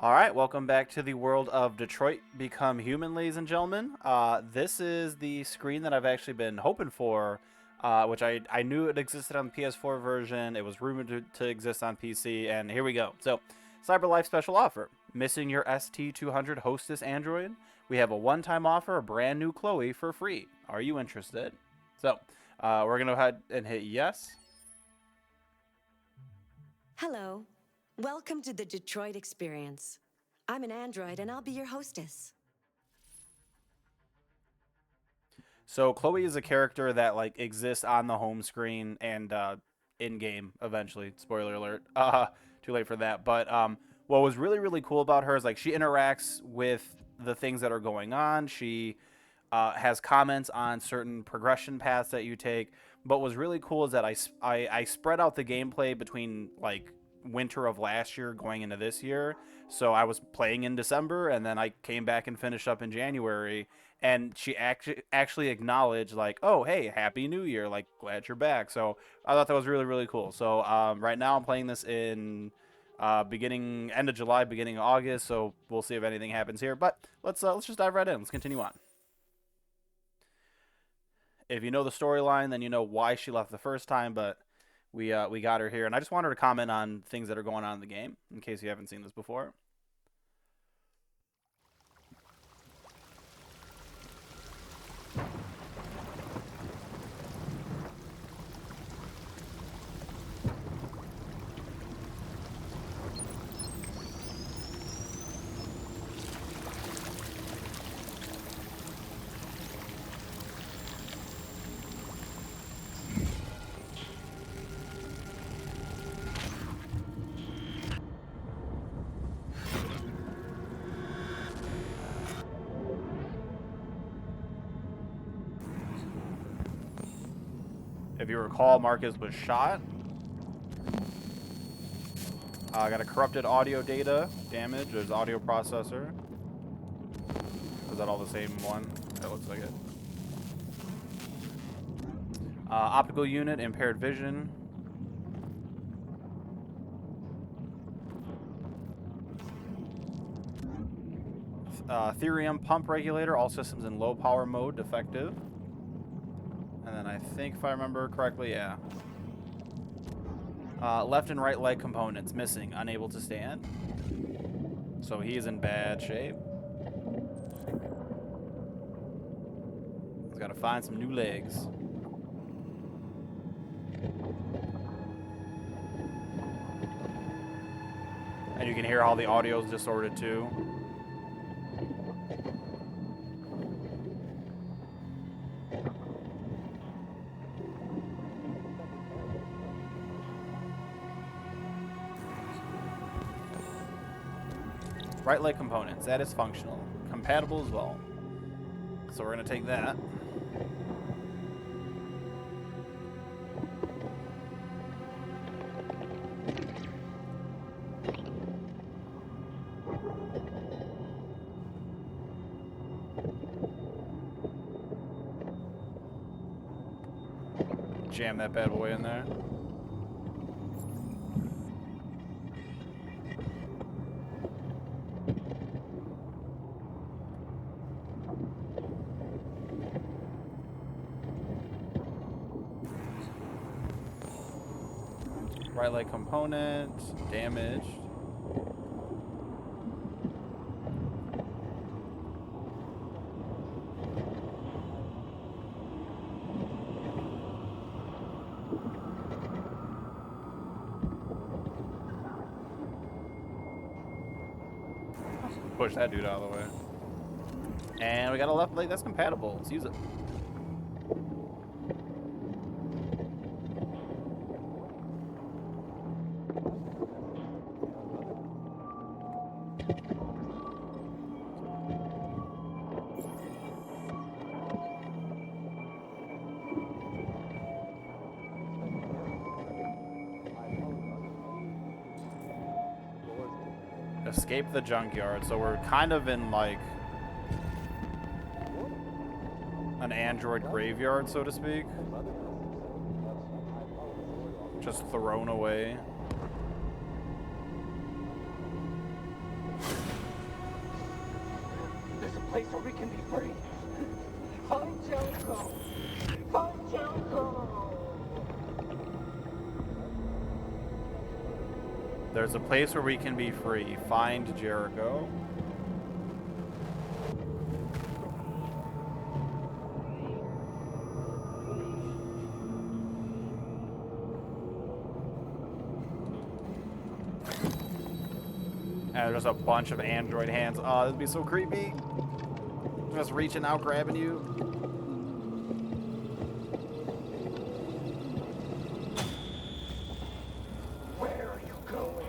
All right, welcome back to the world of Detroit Become Human, ladies and gentlemen. This is the screen that I've actually been hoping for, which I knew it existed on the PS4 version. It was rumored to exist on PC, and here we go. So, CyberLife special offer. Missing your ST200 Hostess Android? We have a one-time offer, a brand new Chloe for free. Are you interested? So, we're going to go ahead and hit yes. Hello. Welcome to the Detroit Experience. I'm an android and I'll be your hostess. So Chloe is a character that like exists on the home screen and in game eventually. Spoiler alert. Too late for that. But what was really cool about her is like she interacts with the things that are going on. She has comments on certain progression paths that you take. But what's really cool is that I spread out the gameplay between like winter of last year going into this year. So I was playing in December and then I came back and finished up in January. And she actually acknowledged like, oh hey, happy New Year, like glad you're back. So I thought that was really cool. So right now I'm playing this in beginning end of July, beginning of August. So we'll see if anything happens here. But let's just dive right in. Let's continue on. If you know the storyline, then you know why she left the first time. But we got her here, and I just wanted to comment on things that are going on in the game in case you haven't seen this before. If you recall, Marcus was shot. Got a corrupted audio data damage. There's audio processor. Is that all the same one? That looks like it. Optical unit, impaired vision. Therium pump regulator, all systems in low power mode, defective. And then I think if I remember correctly, yeah. Left and right leg components, missing, unable to stand. So he's in bad shape. He's got to find some new legs. And you can hear how the audio is distorted too. Right leg components, that is functional. Compatible as well. So we're going to take that. Jam that bad boy in there. Right leg component, damaged. Push that dude out of the way. And we got a left leg that's compatible. Let's use it. Escape the junkyard. So we're kind of in like an android graveyard, so to speak. Just thrown away. place where we can be free. Find Jericho! Find Jericho! There's a place where we can be free. Find Jericho. And there's a bunch of android hands. Oh, this would be so creepy. Just reaching out, grabbing you. Where are you going?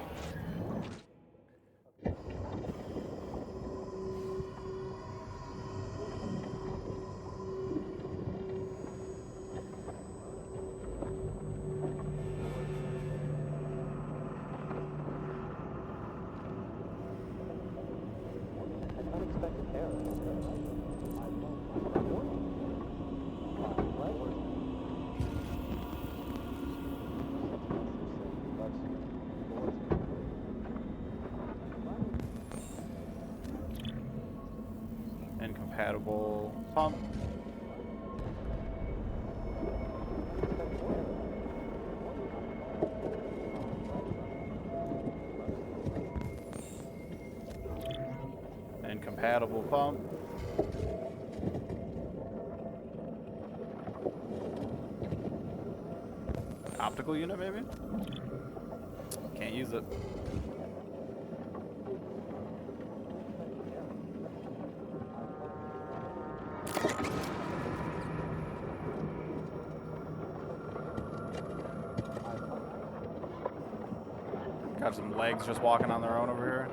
Incompatible pump. Incompatible pump. Optical unit, maybe? Can't use it. Got some legs just walking on their own over here.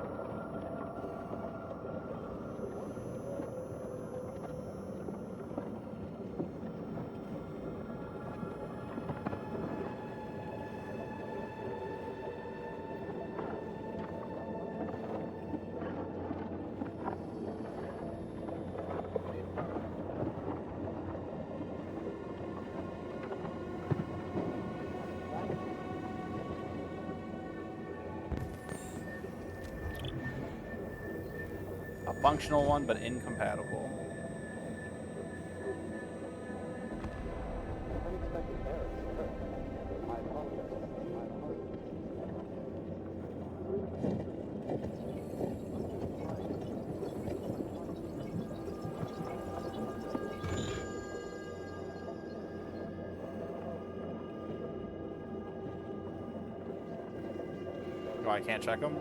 A functional one, but incompatible. Oh, I can't check them?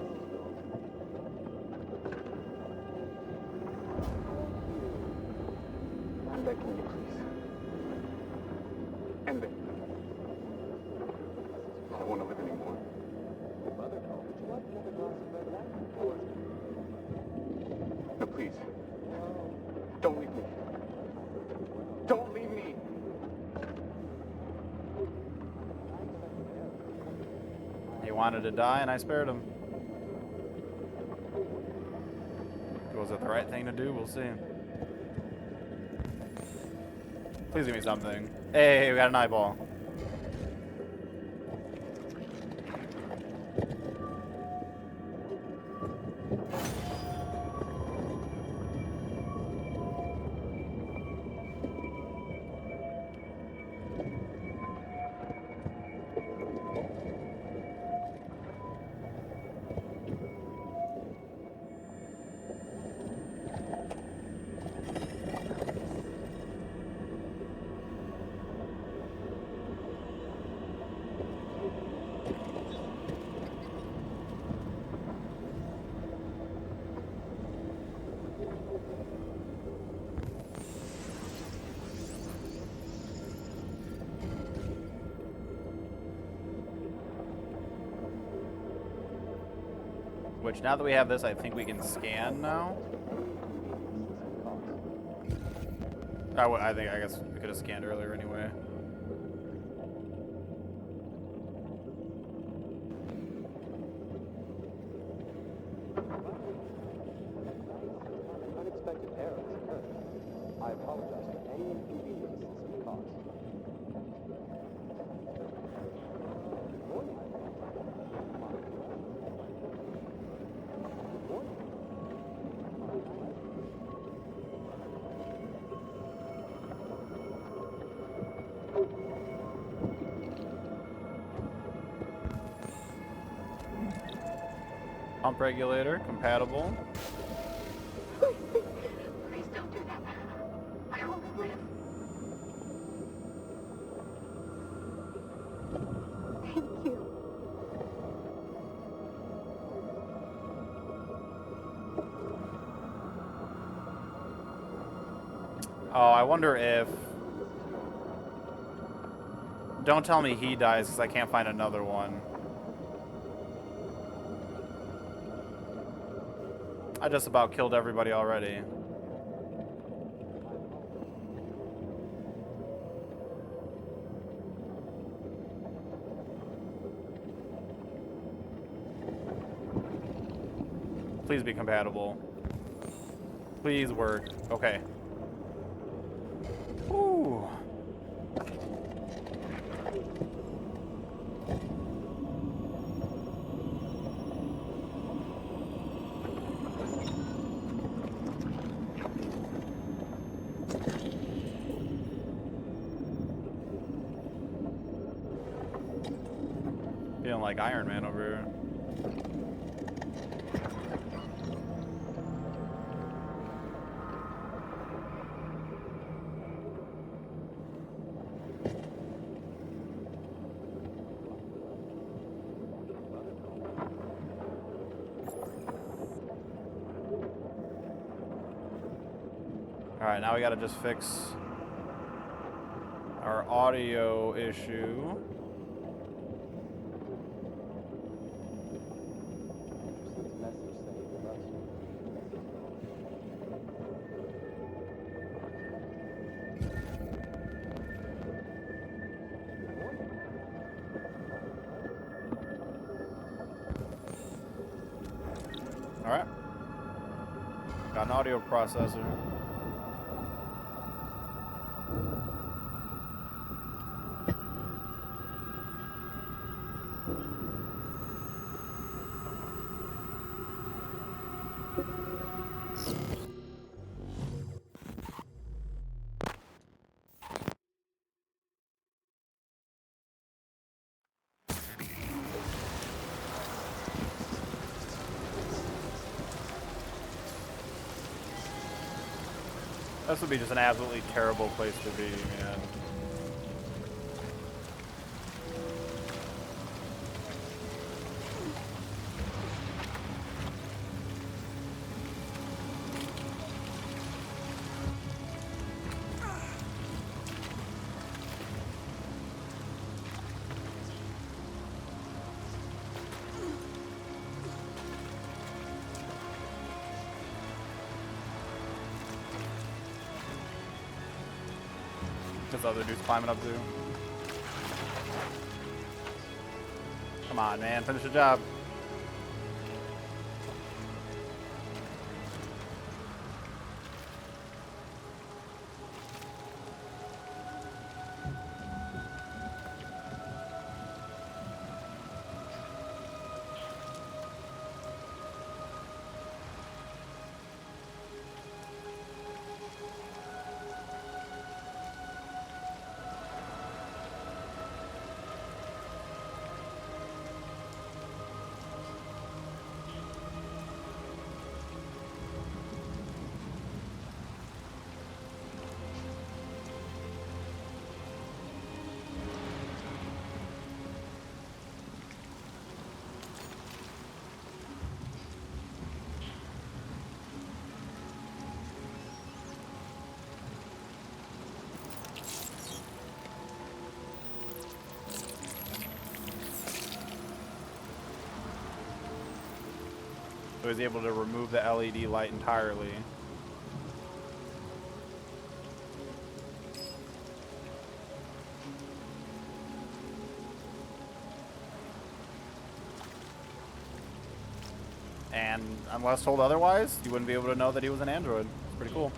I'm begging you, please. End it. I don't want to live anymore. No, please. Don't leave me. Don't leave me. He wanted to die, and I spared him. Was it the right thing to do? We'll see. Please give me something. Hey, we got an eyeball. Which, now that we have this, I think we can scan now. I guess we could have scanned earlier anyway. Unexpected errors occurred. I apologize for any inconvenience this may cause. Pump regulator, compatible. Please don't do that. I want to live. Thank you. Oh, I wonder if... Don't tell me he dies, because I can't find another one. I just about killed everybody already. Please be compatible. Please work. Okay. Whew. Feeling like Iron Man over here. Alright, now we gotta just fix our audio issue. Alright. Got an audio processor. This would be just an absolutely terrible place to be, man. This other dude's climbing up too. Come on, man, finish the job. So he's able to remove the LED light entirely. And unless told otherwise, you wouldn't be able to know that he was an android. It's pretty cool.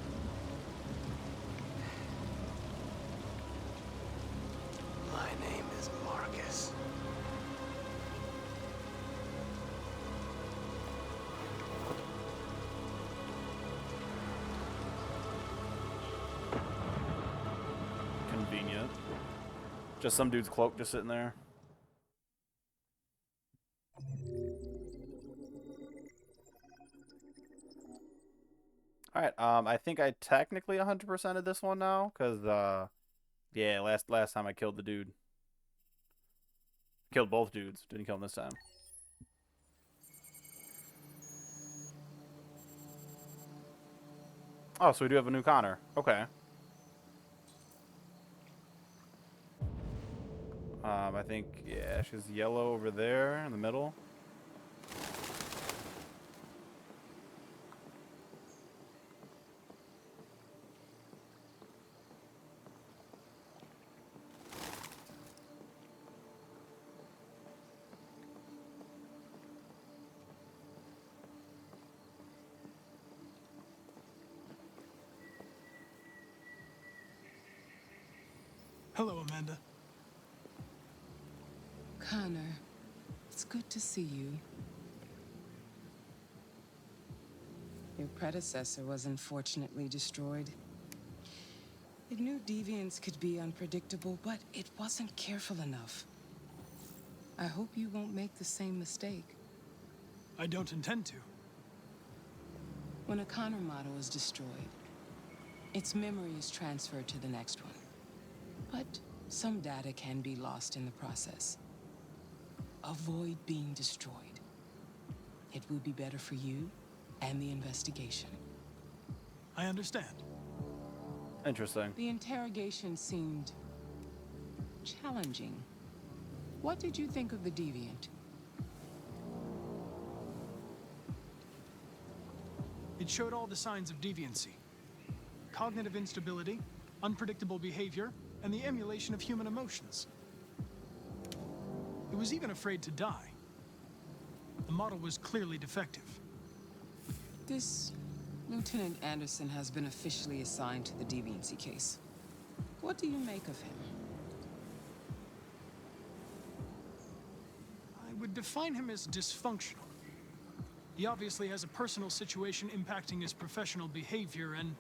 My name is Marcus. Convenient. Just some dude's cloak just sitting there. All right. I think I technically 100%ed this one now, cause yeah, last time I killed the dude, killed both dudes. Didn't kill him this time. Oh, so we do have a new Connor. Okay. I think yeah, she's yellow over there in the middle. Hello, Amanda. Connor, it's good to see you. Your predecessor was unfortunately destroyed. It knew deviants could be unpredictable, but it wasn't careful enough. I hope you won't make the same mistake. I don't intend to. When a Connor model is destroyed, its memory is transferred to the next one. But some data can be lost in the process. Avoid being destroyed. It will be better for you and the investigation. I understand. Interesting. The interrogation seemed challenging. What did you think of the deviant? It showed all the signs of deviancy. Cognitive instability, unpredictable behavior, and the emulation of human emotions. It was even afraid to die. The model was clearly defective. This Lieutenant Anderson has been officially assigned to the deviancy case. What do you make of him? I would define him as dysfunctional. He obviously has a personal situation impacting his professional behavior and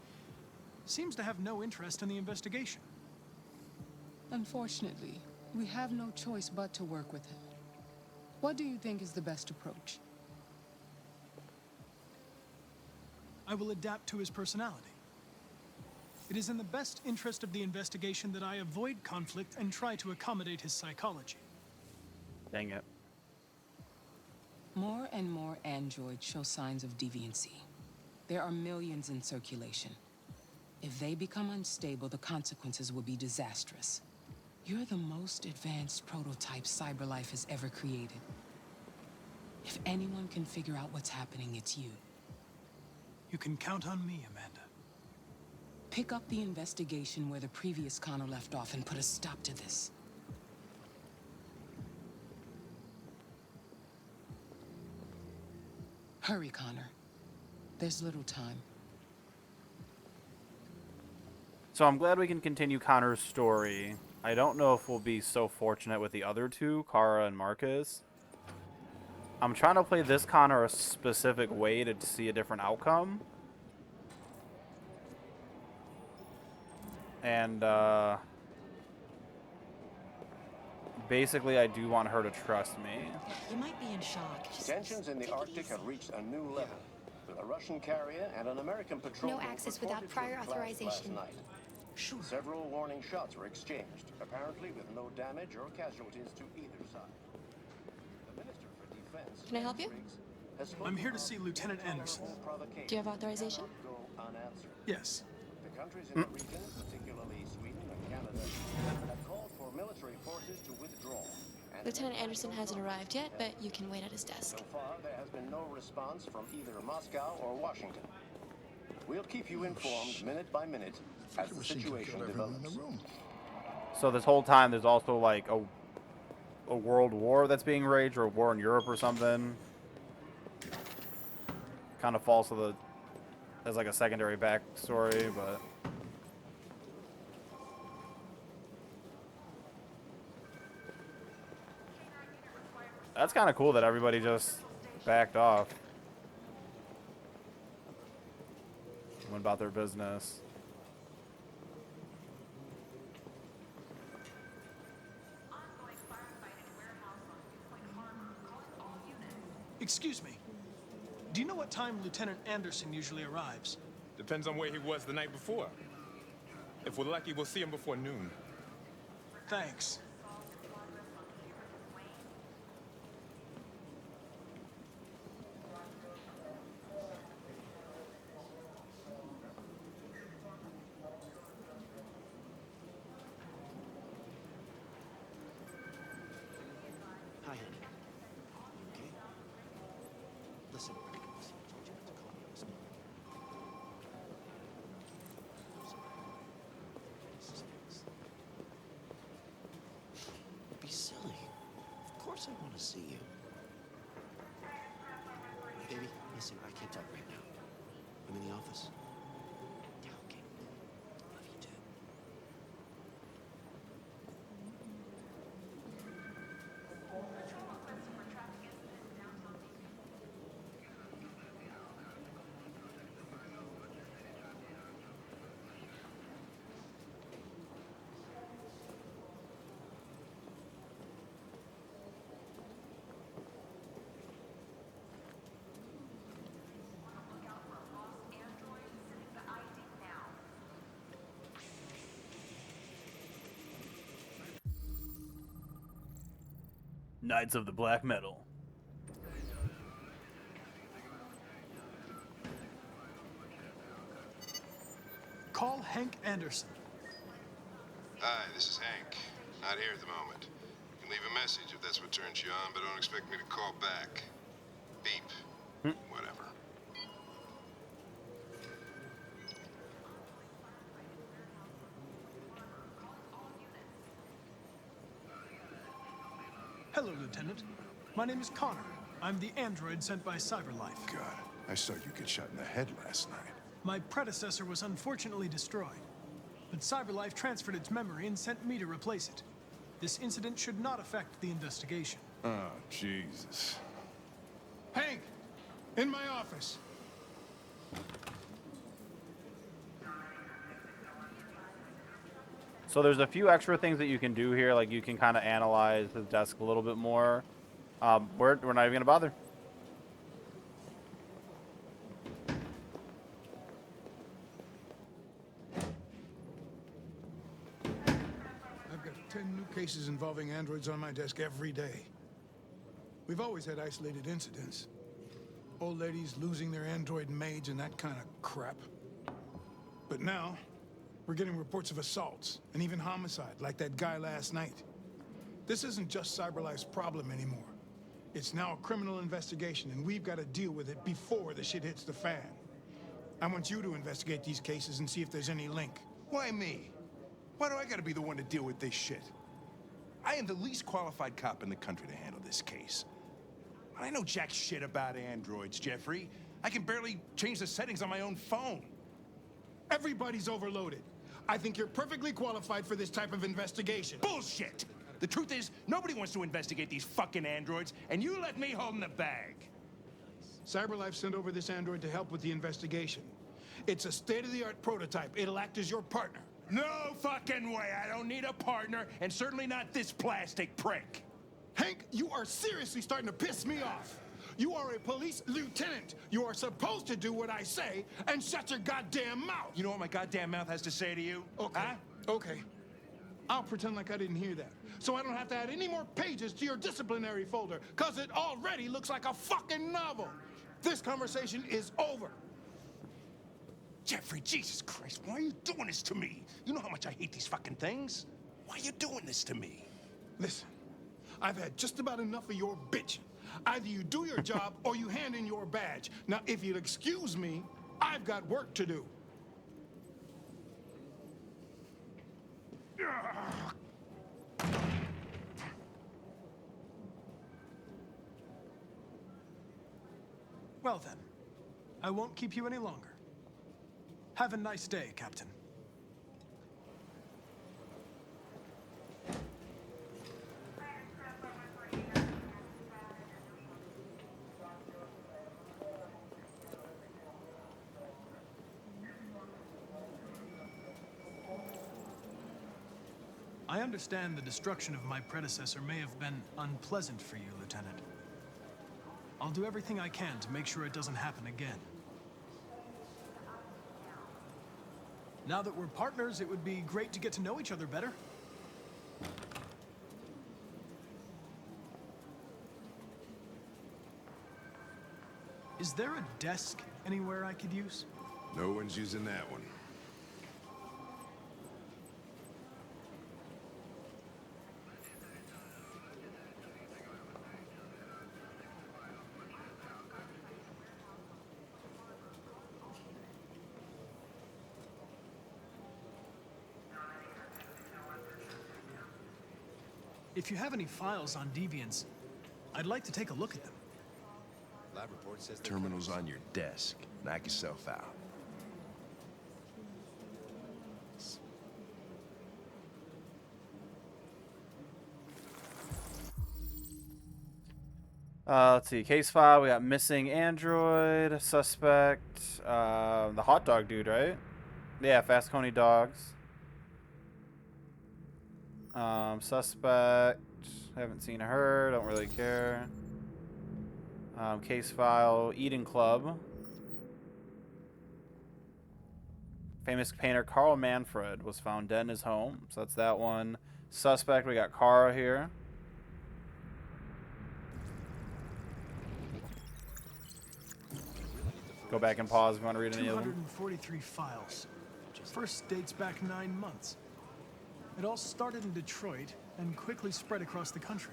seems to have no interest in the investigation. Unfortunately, we have no choice but to work with him. What do you think is the best approach? I will adapt to his personality. It is in the best interest of the investigation that I avoid conflict and try to accommodate his psychology. Dang it. More and more androids show signs of deviancy. There are millions in circulation. If they become unstable, the consequences will be disastrous. You're the most advanced prototype CyberLife has ever created. If anyone can figure out what's happening, it's you. You can count on me, Amanda. Pick up the investigation where the previous Connor left off and put a stop to this. Hurry, Connor. There's little time. So I'm glad we can continue Connor's story. I don't know if we'll be so fortunate with the other two, Kara and Marcus. I'm trying to play this Connor a specific way to see a different outcome. And, basically, I do want her to trust me. You might be in shock. Just Tensions in the take it Arctic easy. have reached a new level. A Russian carrier and an American patrol No boat access without reported to prior have clashed authorization. last night. Sure. Several warning shots were exchanged, apparently with no damage or casualties to either side. The Minister for Defense, Can I help you? Briggs, has spoken I'm here to of see Lieutenant intolerable Anderson. provocation Do you have authorization? that cannot go unanswered. Yes. The countries in the region, particularly Sweden and Canada, have called for military forces to withdraw. And Lieutenant Anderson hasn't arrived yet, but you can wait at his desk. so far, there has been no response from either Moscow or Washington. We'll keep you informed minute by minute as the situation develops. So this whole time, there's also like a world war that's being raged, or a war in Europe or something. Kind of falls to the as like a secondary backstory, but that's kind of cool that everybody just backed off, went about their business. Excuse me. Do you know what time Lieutenant Anderson usually arrives? Depends on where he was the night before. If we're lucky, we'll see him before noon. Thanks. Hi, honey. You okay? Listen, I told you not to call me on this number. I'm sorry. This is Max. Don't be silly. Of course I want to see you. Baby, listen, I can't talk right now. I'm in the office. Yeah, okay. Love you too. Knights of the Black Metal. Call Hank Anderson. Hi, this is Hank. Not here at the moment. You can leave a message if that's what turns you on, but don't expect me to call back. Beep. Whatever. Hello, Lieutenant. My name is Connor. I'm the android sent by CyberLife. God, I saw you get shot in the head last night. My predecessor was unfortunately destroyed, but CyberLife transferred its memory and sent me to replace it. This incident should not affect the investigation. Oh, Jesus. Hank, in my office. So there's a few extra things that you can do here, like you can kind of analyze the desk a little bit more. We're not even gonna bother. I've got 10 new cases involving androids on my desk every day. We've always had isolated incidents. Old ladies losing their android maids and that kind of crap. But now, we're getting reports of assaults and even homicide, like that guy last night. This isn't just CyberLife's problem anymore. It's now a criminal investigation, and we've got to deal with it before the shit hits the fan. I want you to investigate these cases and see if there's any link. Why me? Why do I gotta be the one to deal with this shit? I am the least qualified cop in the country to handle this case. I know jack shit about androids, Jeffrey. I can barely change the settings on my own phone. Everybody's overloaded. I think you're perfectly qualified for this type of investigation. Bullshit! The truth is, nobody wants to investigate these fucking androids, and you let me hold in the bag. CyberLife sent over this android to help with the investigation. It's a state-of-the-art prototype. It'll act as your partner. No fucking way! I don't need a partner, and certainly not this plastic prick. Hank, you are seriously starting to piss me off. You are a police lieutenant. You are supposed to do what I say and shut your goddamn mouth. You know what my goddamn mouth has to say to you? Okay. Huh? Okay. I'll pretend like I didn't hear that, so I don't have to add any more pages to your disciplinary folder, because it already looks like a fucking novel. This conversation is over. Jeffrey, Jesus Christ, why are you doing this to me? You know how much I hate these fucking things. Why are you doing this to me? Listen, I've had just about enough of your bitching. Either you do your job or you hand in your badge. Now, if you'll excuse me, I've got work to do. Well then, I won't keep you any longer. Have a nice day, Captain. I understand the destruction of my predecessor may have been unpleasant for you, Lieutenant. I'll do everything I can to make sure it doesn't happen again. Now that we're partners, it would be great to get to know each other better. Is there a desk anywhere I could use? No one's using that one. If you have any files on Deviants, I'd like to take a look at them. Lab report says Terminal's on your desk. Knock yourself out. Let's see. Case file. We got missing android, suspect, the hot dog dude, right? Yeah, Fast Coney dogs. Suspect. Haven't seen her. Don't really care. Case file. Eden Club. Famous painter Carl Manfred was found dead in his home. So that's that one. Suspect. We got Kara here. Go back and pause if you want to read any of them. 243 files. First dates back 9 months. It all started in Detroit and quickly spread across the country.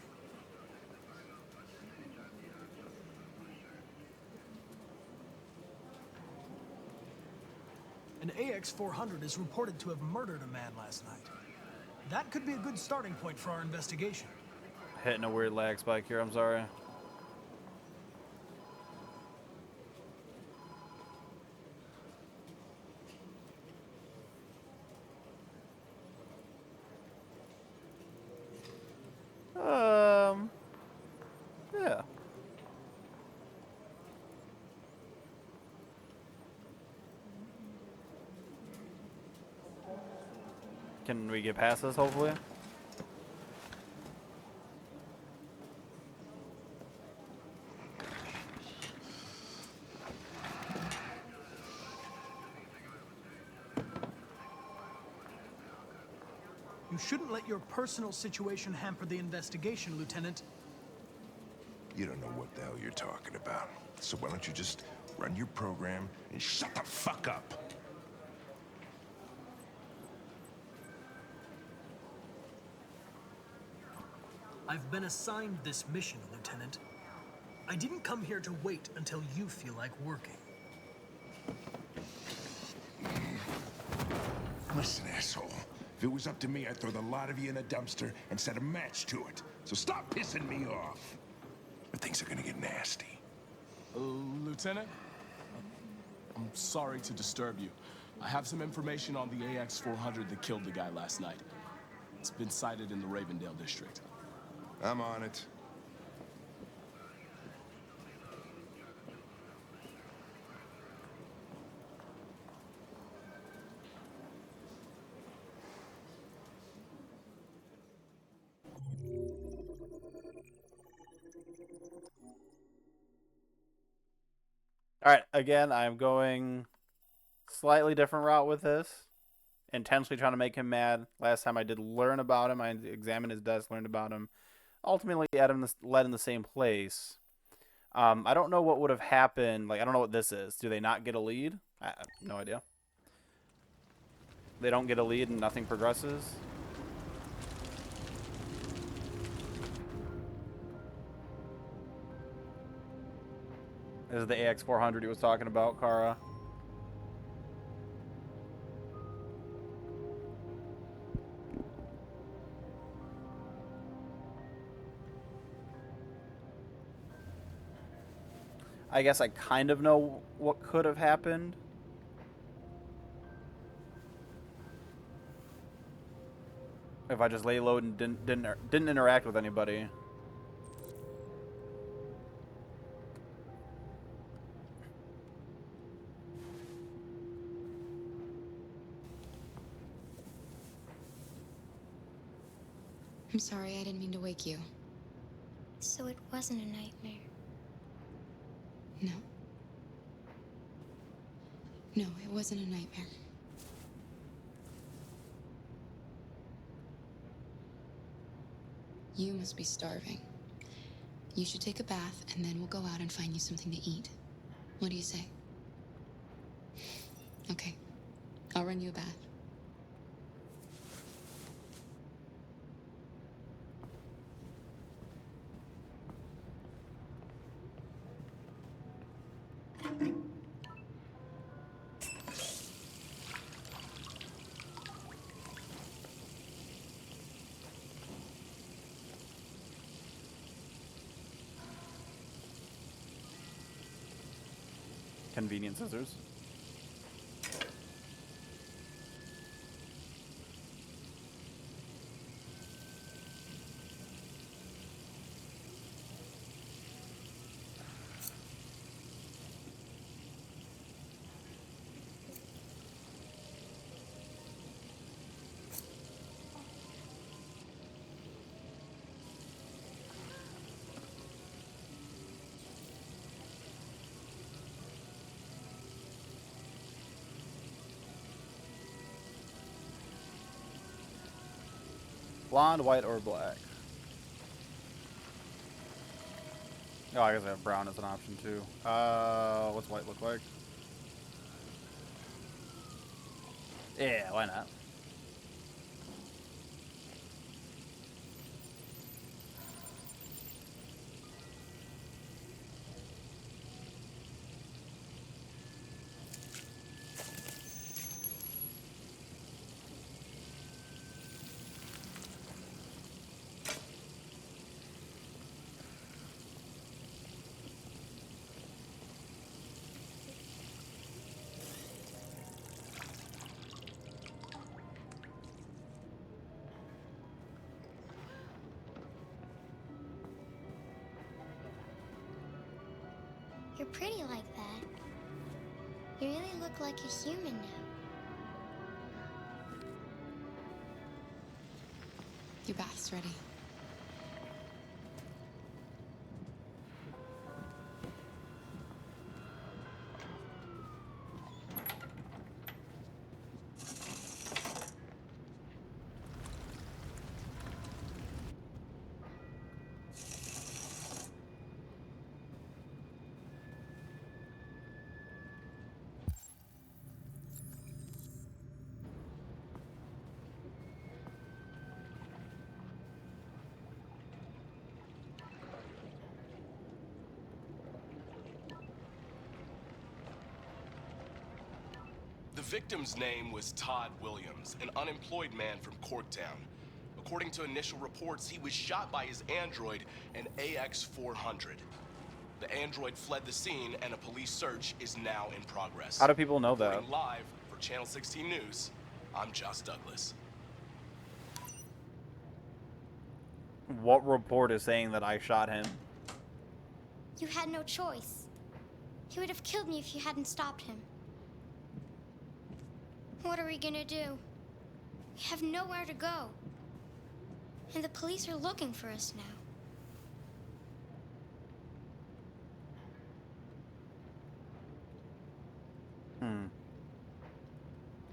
An AX-400 is reported to have murdered a man last night. That could be a good starting point for our investigation. Hitting a weird lag spike here, I'm sorry. Yeah. Can we get past this, hopefully? You shouldn't let your personal situation hamper the investigation, Lieutenant. You don't know what the hell you're talking about. So why don't you just run your program and shut the fuck up? I've been assigned this mission, Lieutenant. I didn't come here to wait until you feel like working. Listen, asshole. If it was up to me, I'd throw the lot of you in a dumpster and set a match to it. So stop pissing me off. Or things are gonna get nasty. Lieutenant? I'm sorry to disturb you. I have some information on the AX-400 that killed the guy last night. It's been sighted in the Ravendale district. I'm on it. All right, again, I'm going slightly different route with this. Intentionally trying to make him mad. Last time I did learn about him. I examined his desk, learned about him. Ultimately, Adam led in the same place. I don't know what would have happened. Like, I don't know what this is. Do they not get a lead? I have no idea. They don't get a lead and nothing progresses. This is the AX-400 he was talking about, Kara. I guess I kind of know what could have happened. If I just lay low and didn't interact with anybody. I'm sorry, I didn't mean to wake you. So it wasn't a nightmare. No. No, it wasn't a nightmare. You must be starving. You should take a bath, and then we'll go out and find you something to eat. What do you say? Okay. I'll run you a bath. Convenient scissors. Blonde, white, or black? Oh, I guess I have brown as an option too. What's white look like? Yeah, why not? You're pretty like that. You really look like a human now. Your bath's ready. The victim's name was Todd Williams, an unemployed man from Corktown. According to initial reports, he was shot by his android, an AX-400. The android fled the scene, and a police search is now in progress. How do people know that? Reporting live for Channel 16 News, I'm Josh Douglas. What report is saying that I shot him? You had no choice. He would have killed me if you hadn't stopped him. What are we gonna do? We have nowhere to go. And the police are looking for us now.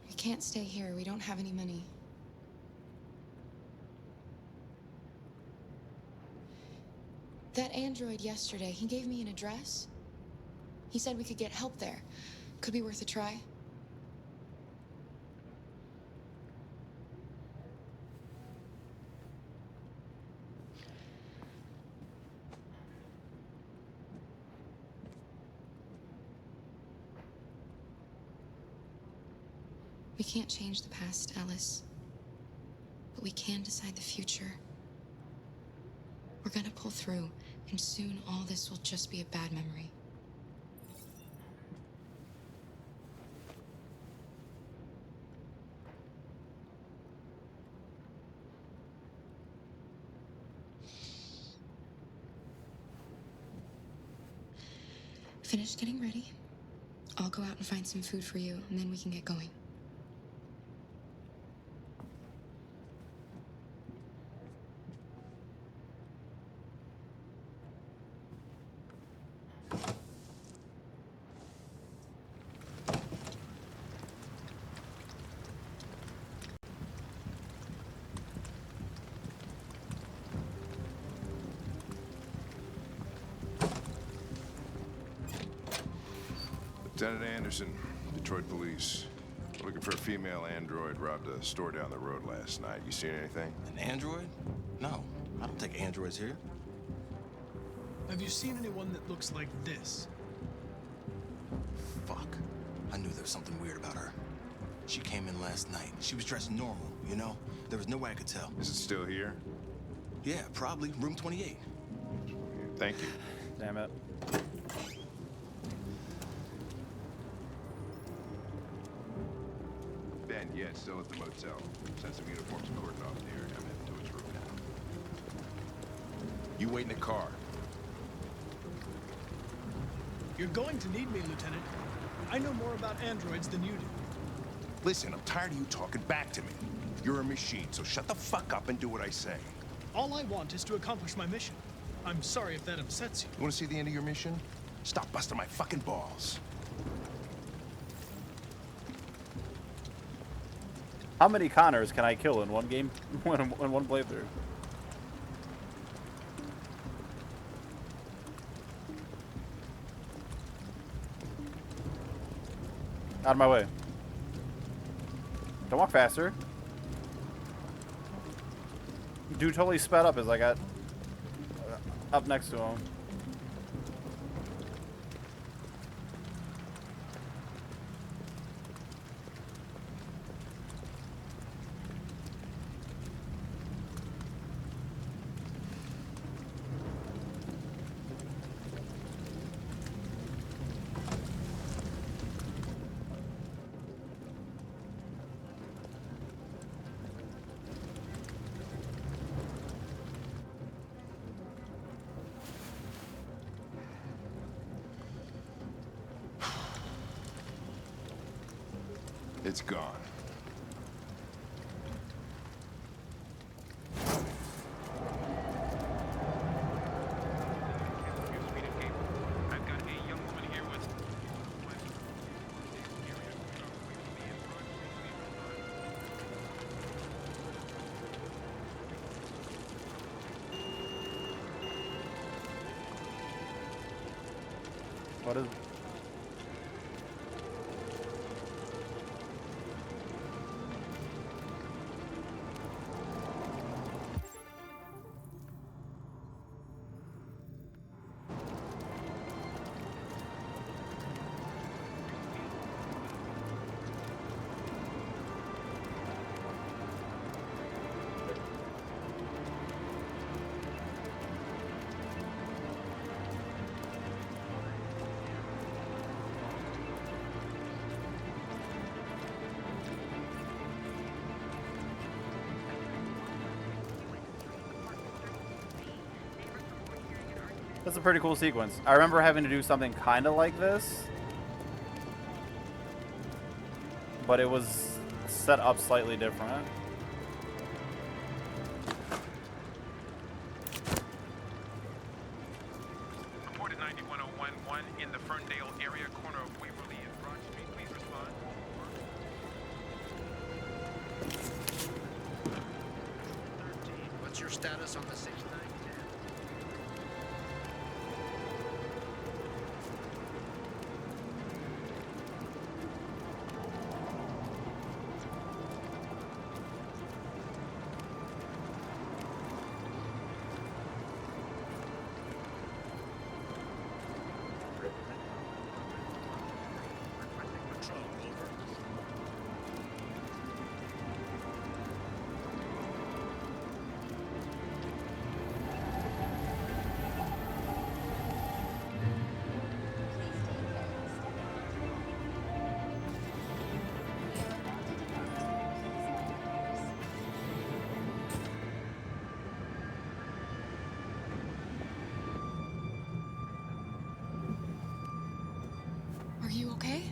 We can't stay here. We don't have any money. That android yesterday, he gave me an address. He said we could get help there. Could be worth a try. We can't change the past, Alice. But we can decide the future. We're gonna pull through, and soon all this will just be a bad memory. Finish getting ready. I'll go out and find some food for you, and then we can get going. Lieutenant Anderson, Detroit Police. We're looking for a female android robbed a store down the road last night. You seen anything? An android? No, I don't take androids here. Have you seen anyone that looks like this? Fuck. I knew there was something weird about her. She came in last night. She was dressed normal, you know? There was no way I could tell. Is it still here? Yeah, probably. Room 28. Thank you. Damn it. Ben, yeah, it's still at the motel. Sent some uniforms and cordoned off the area. I'm heading to its room now. You wait in the car. You're going to need me, Lieutenant. I know more about androids than you do. Listen, I'm tired of you talking back to me. You're a machine, so shut the fuck up and do what I say. All I want is to accomplish my mission. I'm sorry if that upsets you. You want to see the end of your mission? Stop busting my fucking balls. How many Connors can I kill in one game, in one playthrough? Out of my way. Don't walk faster. Dude totally sped up as I got up next to him. It's gone. What is... That's a pretty cool sequence. I remember having to do something kind of like this, but it was set up slightly different. Reported 91011 in the Ferndale area, corner of Waverly and Broad Street. Please respond. What's your status on the 6910? Are you okay?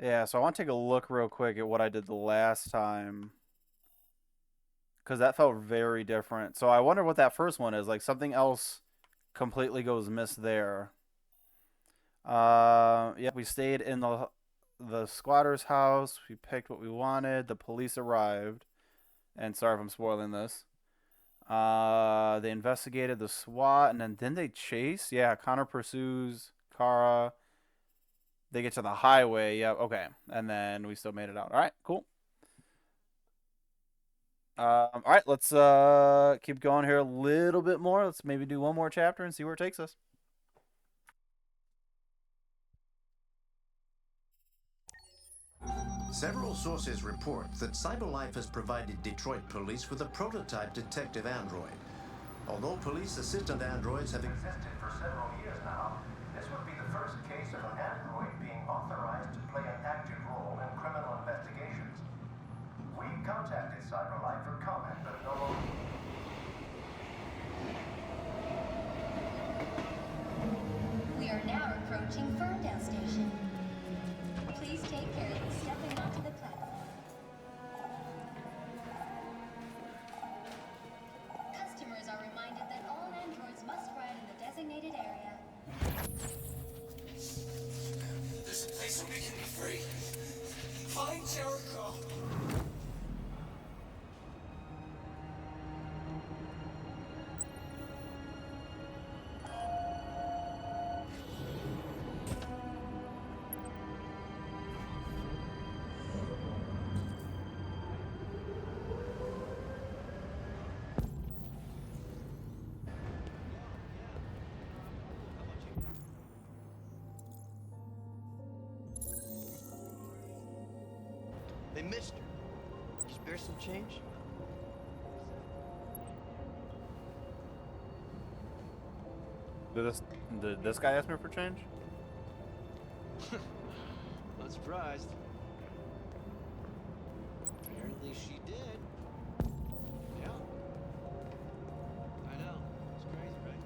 Yeah, so I want to take a look real quick at what I did the last time. Because that felt very different. So I wonder what that first one is. Like, something else completely goes miss there. Yeah, we stayed in the squatter's house. We picked what we wanted. The police arrived. And sorry if I'm spoiling this. They investigated the SWAT, and then they chase? Yeah, Connor pursues Kara. They get to the highway. Yep, okay. And then we still made it out. All right, cool. All right, let's keep going here a little bit more. Let's maybe do one more chapter and see where it takes us. Several sources report that CyberLife has provided Detroit police with a prototype detective android. Although police assistant androids have existed for several years now, this would be the first case of an android being authorized to play an active role in criminal investigations. We contacted CyberLife for comment, but no longer. We are now approaching Ferndale Station. Please take care of stepping onto the platform. Customers are reminded that all androids must ride in the designated area. There's a place where we can be free. Find Jericho. Hey, mister. You spare some change? Did this guy ask me for change? Not surprised. Apparently she did. Yeah. I know. It's crazy, right?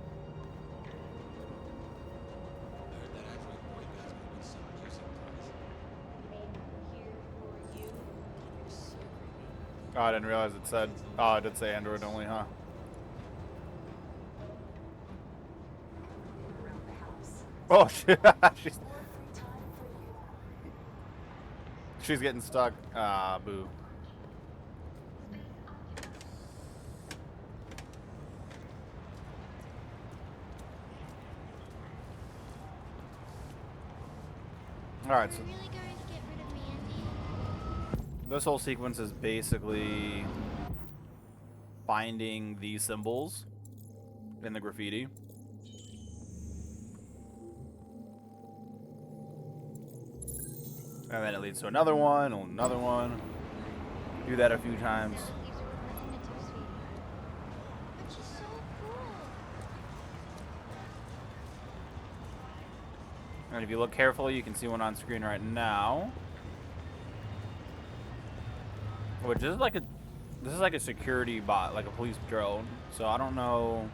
I heard that android boy guy's gonna be so using Oh, I didn't realize it said. Oh, it did say Android only, huh? Oh, she's getting stuck. Ah, boo. All right, so this whole sequence is basically finding these symbols in the graffiti. And then it leads to another one, another one. Do that a few times. And if you look carefully, you can see one on screen right now. Which is like this is like a security bot, like a police drone. So I don't know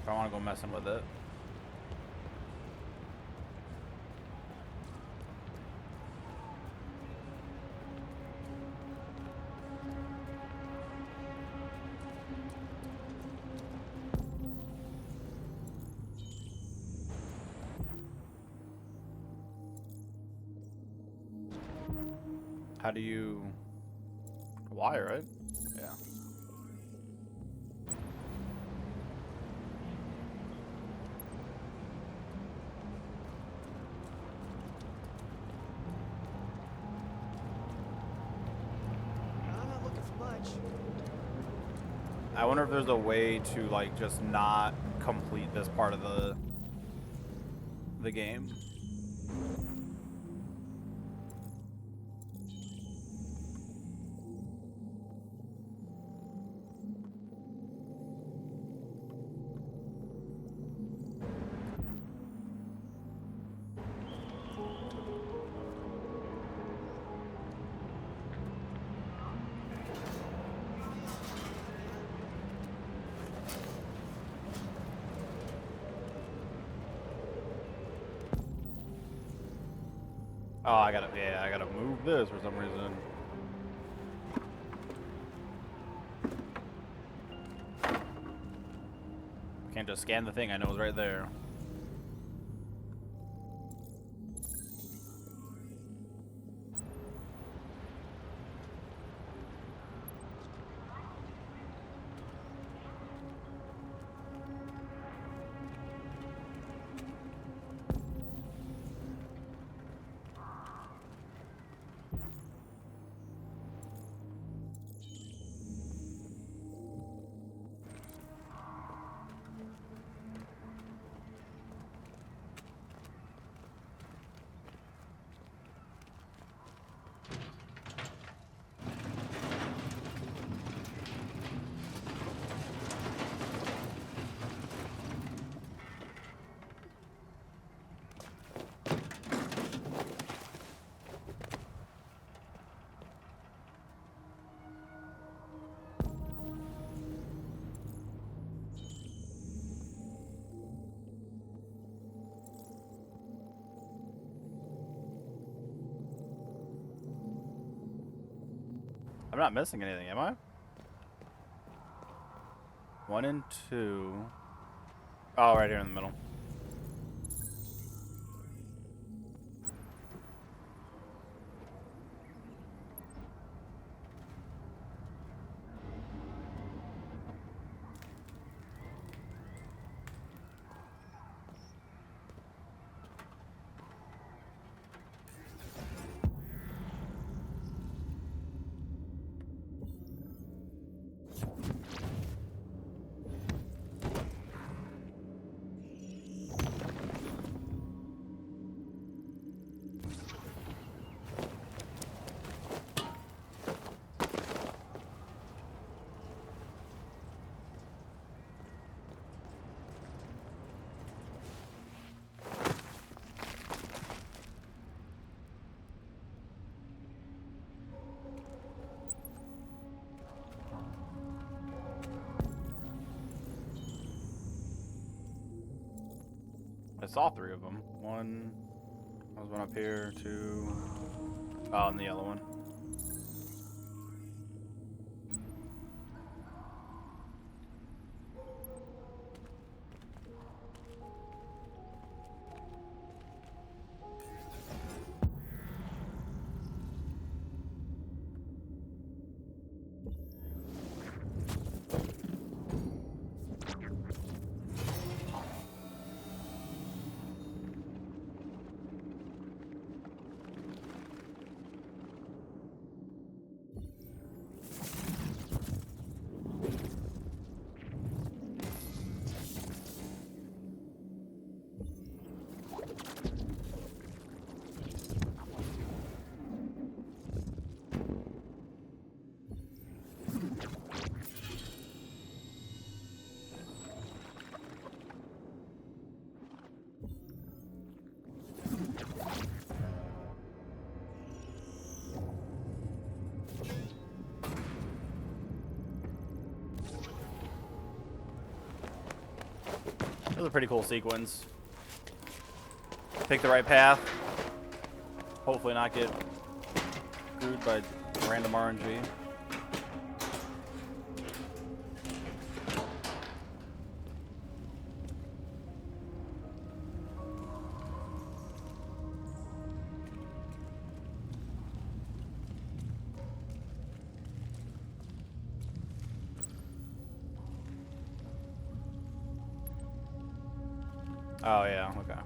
if I want to go messing with it. How do you... Y, right? Yeah. I'm not looking for much. I wonder if there's a way to, like, just not complete this part of the game. Oh, I gotta move this for some reason. Can't just scan the thing I know is right there. I'm not missing anything, am I? 1 and 2. Oh, right here in the middle. I saw 3 of them. One, there was one up here, 2. Oh, and the yellow one. This is a pretty cool sequence. Pick the right path. Hopefully not get screwed by random RNG. Oh yeah, okay.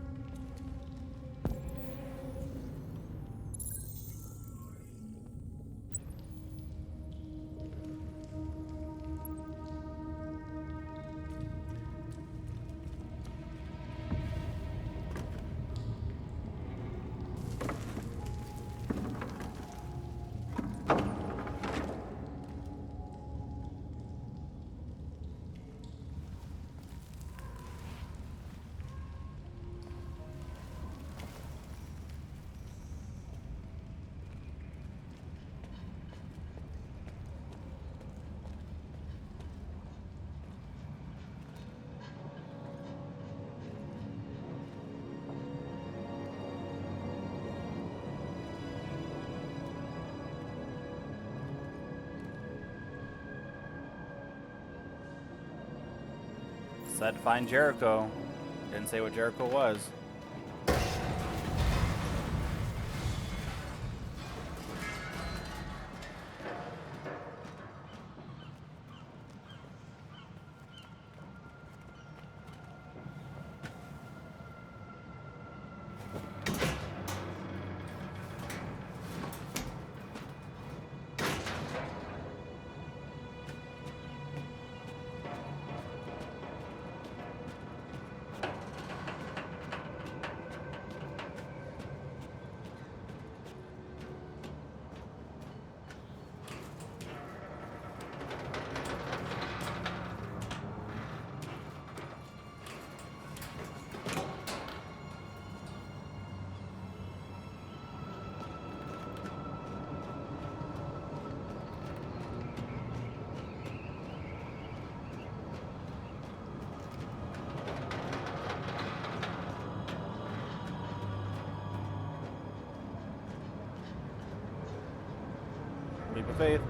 Said find Jericho. Didn't say what Jericho was. Leap of faith.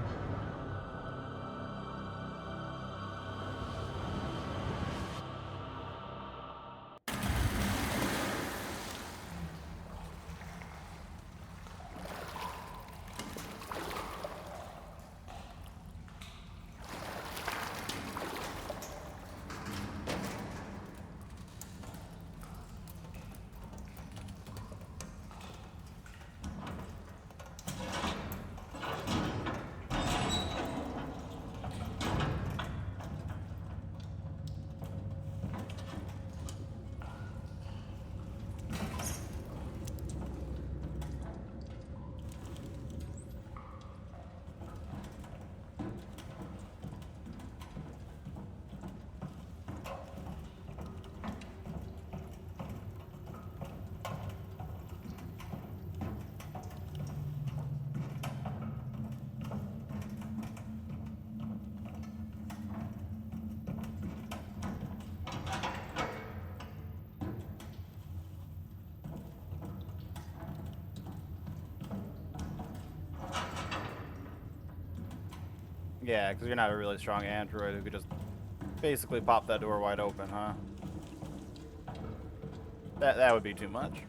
Yeah, because you're not a really strong android who could just basically pop that door wide open, huh? That would be too much.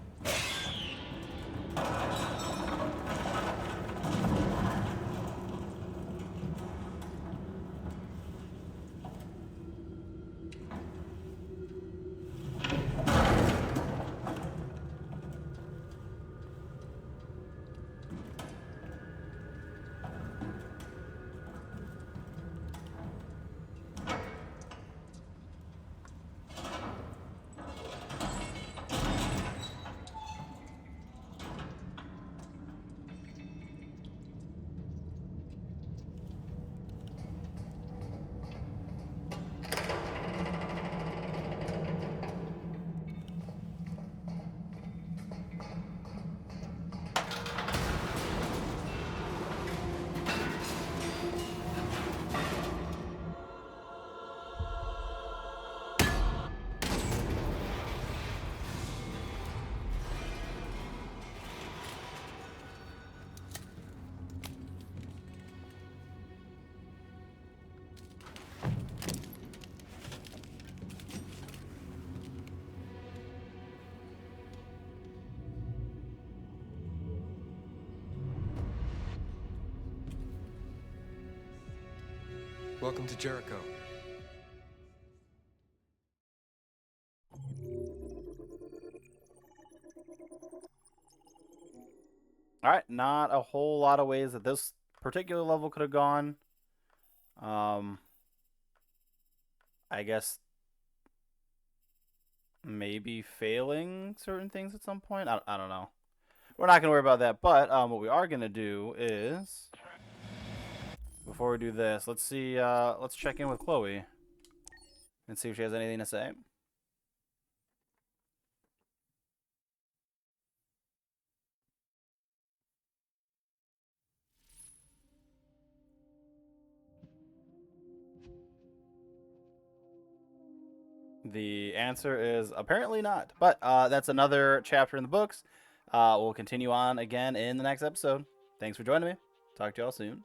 Welcome to Jericho. Alright, not a whole lot of ways that this particular level could have gone. I guess maybe failing certain things at some point. I don't know. We're not going to worry about that, but what we are going to do is, before we do this, let's see, let's check in with Chloe and see if she has anything to say. The answer is apparently not, but that's another chapter in the books. We'll continue on again in the next episode. Thanks for joining me. Talk to y'all soon.